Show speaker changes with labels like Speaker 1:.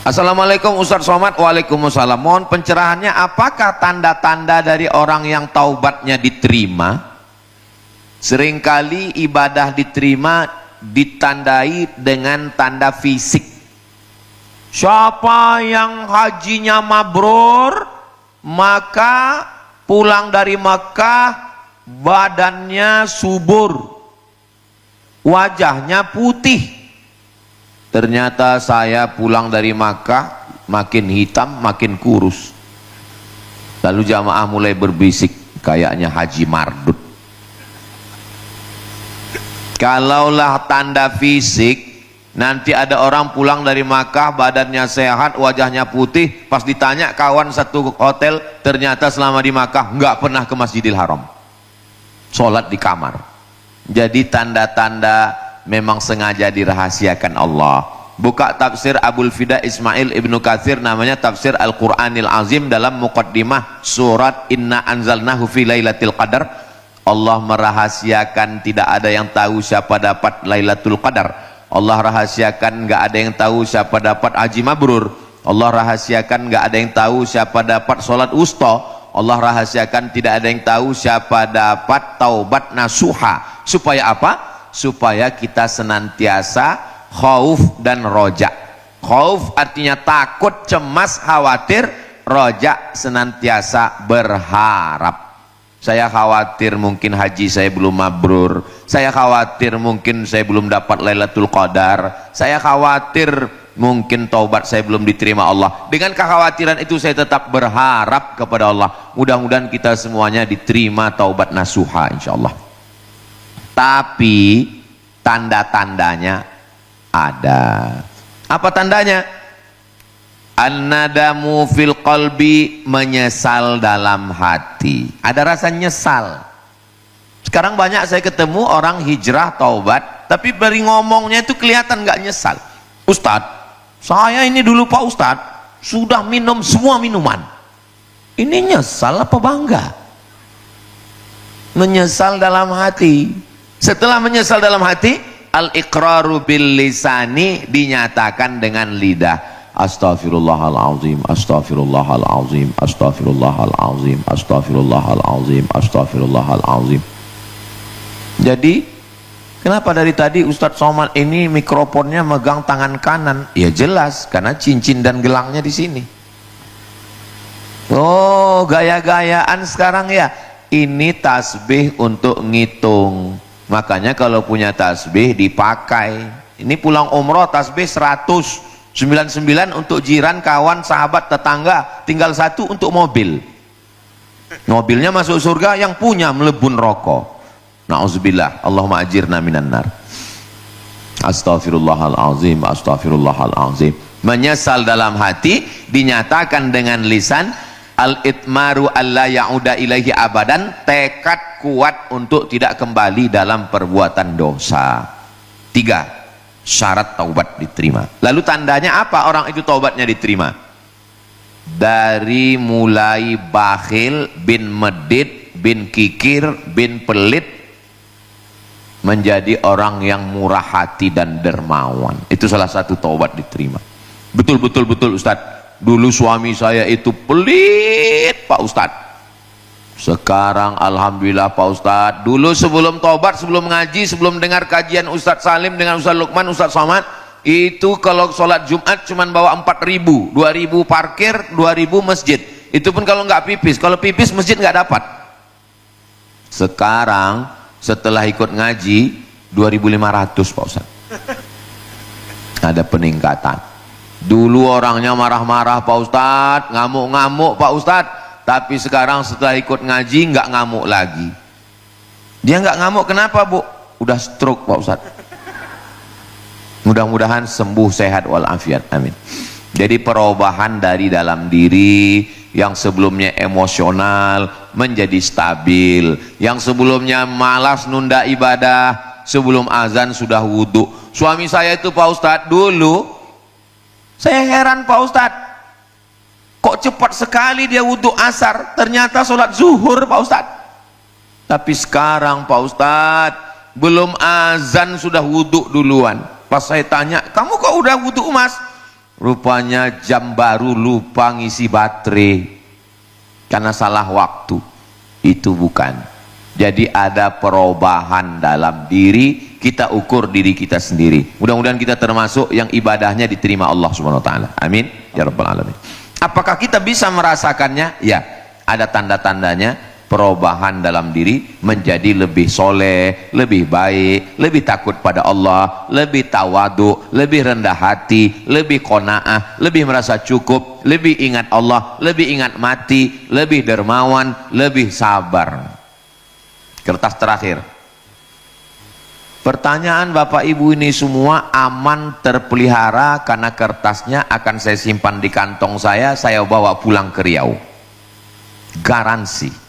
Speaker 1: Assalamualaikum Ustaz Somad. Waalaikumsalam. Mohon pencerahannya, apakah tanda-tanda dari orang yang taubatnya diterima? Seringkali ibadah diterima ditandai dengan tanda fisik. Siapa yang hajinya mabrur, maka pulang dari Makkah badannya subur, wajahnya putih. Ternyata saya pulang dari Makkah makin hitam, makin kurus. Lalu jamaah mulai berbisik, kayaknya Haji Mardut. Kalaulah tanda fisik, nanti ada orang pulang dari Makkah badannya sehat, wajahnya putih, pas ditanya kawan satu hotel, ternyata selama di Makkah nggak pernah ke Masjidil Haram, sholat di kamar. Jadi tanda-tanda memang sengaja dirahasiakan Allah. Buka tafsir Abul Fida Ismail Ibnu Katsir, namanya tafsir Al-Quranil Azim, dalam muqaddimah surat Inna Anzalnahu fi Lailatul Qadar. Allah merahasiakan tidak ada yang tahu siapa dapat Lailatul Qadar. Allah rahasiakan nggak ada yang tahu siapa dapat haji mabrur. Allah rahasiakan nggak ada yang tahu siapa dapat sholat wusta. Allah rahasiakan tidak ada yang tahu siapa dapat taubat nasuha. Supaya apa? Supaya kita senantiasa khauf dan roja. Khauf artinya takut, cemas, khawatir. Roja senantiasa berharap. Saya khawatir mungkin haji saya belum mabrur, saya khawatir mungkin saya belum dapat Lailatul Qadar, saya khawatir mungkin taubat saya belum diterima Allah. Dengan kekhawatiran itu saya tetap berharap kepada Allah. Mudah-mudahan kita semuanya diterima taubat nasuha insyaallah. Tapi tanda-tandanya ada. Apa tandanya? An-nadamu fil qalbi, menyesal dalam hati. Ada rasa nyesal. Sekarang banyak saya ketemu orang hijrah taubat, tapi dari ngomongnya itu kelihatan nggak nyesal. Ustadz, saya ini dulu Pak Ustadz sudah minum semua minuman. Ini nyesal apa bangga? Menyesal dalam hati. Setelah menyesal dalam hati, al-iqraru bil lisani, dinyatakan dengan lidah. Astaghfirullahalazim, astaghfirullahalazim, astaghfirullahalazim, astaghfirullahalazim, astaghfirullahalazim. Jadi, kenapa dari tadi Ustadz Somad ini mikrofonnya megang tangan kanan? Ya jelas, karena cincin dan gelangnya di sini. Oh, gaya-gayaan sekarang ya. Ini tasbih untuk ngitung. Makanya kalau punya tasbih dipakai. Ini pulang umroh tasbih 199 untuk jiran, kawan, sahabat, tetangga. Tinggal satu untuk mobil. Mobilnya masuk surga, yang punya melebur rokok. Na'udzubillah. Allahumma ajirna minan nar. Astaghfirullahalazim, astaghfirullahalazim. Menyesal dalam hati dinyatakan dengan lisan. Al-itmaru alla ya'uda ilaihi abadan, tekad kuat untuk tidak kembali dalam perbuatan dosa. 3 syarat taubat diterima. Lalu tandanya apa orang itu taubatnya diterima? Dari mulai bakhil, bin medit, bin kikir, bin pelit, menjadi orang yang murah hati dan dermawan. Itu salah satu taubat diterima. Betul Ustadz, dulu suami saya itu pelit Pak Ustadz. Sekarang alhamdulillah Pak Ustadz. Dulu sebelum taubat, sebelum ngaji, sebelum dengar kajian Ustadz Salim dengan Ustadz Lukman, Ustadz Somad, itu kalau sholat Jumat cuman bawa 4.000, 2.000 parkir, 2.000 masjid. Itu pun kalau nggak pipis. Kalau pipis masjid nggak dapat. Sekarang setelah ikut ngaji 2.500 Pak Ustadz. Ada peningkatan. Dulu orangnya marah-marah Pak Ustadz, ngamuk-ngamuk Pak Ustadz, tapi sekarang setelah ikut ngaji nggak ngamuk lagi. Dia nggak ngamuk, kenapa Bu? Udah stroke Pak Ustadz. Mudah-mudahan sembuh, sehat walafiat, amin. Jadi perubahan dari dalam diri, yang sebelumnya emosional menjadi stabil, yang sebelumnya malas nunda ibadah, sebelum azan sudah wudhu. Suami saya itu Pak Ustadz dulu, saya heran Pak Ustadz, kok cepat sekali dia wudhu asar, ternyata sholat zuhur Pak Ustadz. Tapi sekarang Pak Ustadz, belum azan sudah wudhu duluan. Pas saya tanya, kamu kok udah wudhu Mas? rupanya jam baru lupa ngisi baterai karena salah waktu. Itu bukan. Jadi ada perubahan dalam diri, kita ukur diri kita sendiri. Mudah-mudahan kita termasuk yang ibadahnya diterima Allah Subhanahu wa taala. Amin ya rabbal alamin. Apakah kita bisa merasakannya? Ya, ada tanda-tandanya. Perubahan dalam diri menjadi lebih soleh, lebih baik, lebih takut pada Allah, lebih tawadu, lebih rendah hati, lebih qanaah, lebih merasa cukup, lebih ingat Allah, lebih ingat mati, lebih dermawan, lebih sabar. Kertas terakhir. Pertanyaan Bapak Ibu ini semua aman terpelihara karena kertasnya akan saya simpan di kantong saya bawa pulang ke Riau. Garansi.